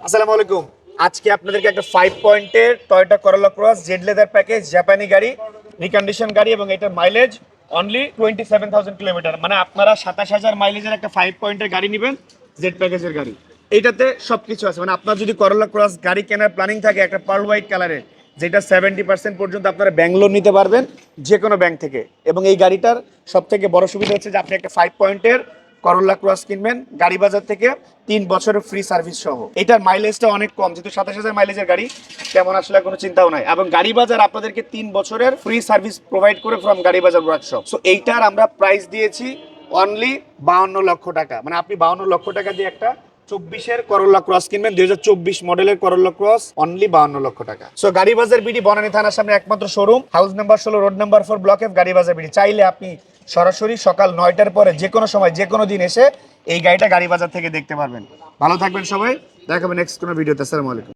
আসসালামু আলাইকুম। আজকে আপনাদেরকে একটা 5 পয়েন্টের টয়োটা করোলা ক্রস জেড লেদার প্যাকেজ জাপানি গাড়ি, রিকন্ডিশন গাড়ি এবং এটার মাইলেজ অনলি 27,000 কিলোমিটার। মানে আপনারা 27,000 মাইলেজের একটা 5 পয়েন্টের গাড়ি নেবেন, জেড প্যাকেজের গাড়ি। এইটাতে সবকিছু আছে। মানে আপনার যদি করোলা ক্রস গাড়ি কেনার প্ল্যানিং থাকে একটা পার্ল হোয়াইট কালারের, যেটা 70% পর্যন্ত আপনারা ব্যাংক লোন নিতে পারবেন যে কোনো ব্যাংক থেকে। এবং এই গাড়িটার সব থেকে বড় সুবিধা হচ্ছে যে আপনি একটা 5 পয়েন্টের করোলা ক্রস কিনবেন গাড়ি বাজার থেকে 3 বছরের ফ্রি সার্ভিস সহ। এটার মাইলেজটা অনেক কম, যেহেতু 27,000 মাইলেজের গাড়ি, তেমন আসলে কোনো চিন্তাও নাই। এবং গাড়ি বাজার আপনাদেরকে 3 বছরের ফ্রি সার্ভিস প্রোভাইড করে ফ্রম গাড়ি বাজার ওয়ার্কশপ। সো এইটার আমরা প্রাইস দিয়েছি অনলি 52 লক্ষ টাকা। মানে আপনি 52 লক্ষ টাকা দিয়ে একটা 24-এর করোলা ক্রস কিনবেন, 2024 মডেলের করোলা ক্রস অনলি 52 লক্ষ টাকা। সো গাড়ি বাজার বিডি, বনানী থানার সামনে একমাত্র showroom, house number 16, road number 4, block F, গাড়ি বাজার বিডি। চাইলে আপনি সরাসরি সকাল 9টার পরে যে কোনো সময় যে কোনো দিন এসে এই গাড়িটা গাড়ি বাজার থেকে দেখতে পারবেন। ভালো থাকবেন সবাই, দেখা হবে নেক্সট কোনো ভিডিওতে। আসসালামু আলাইকুম।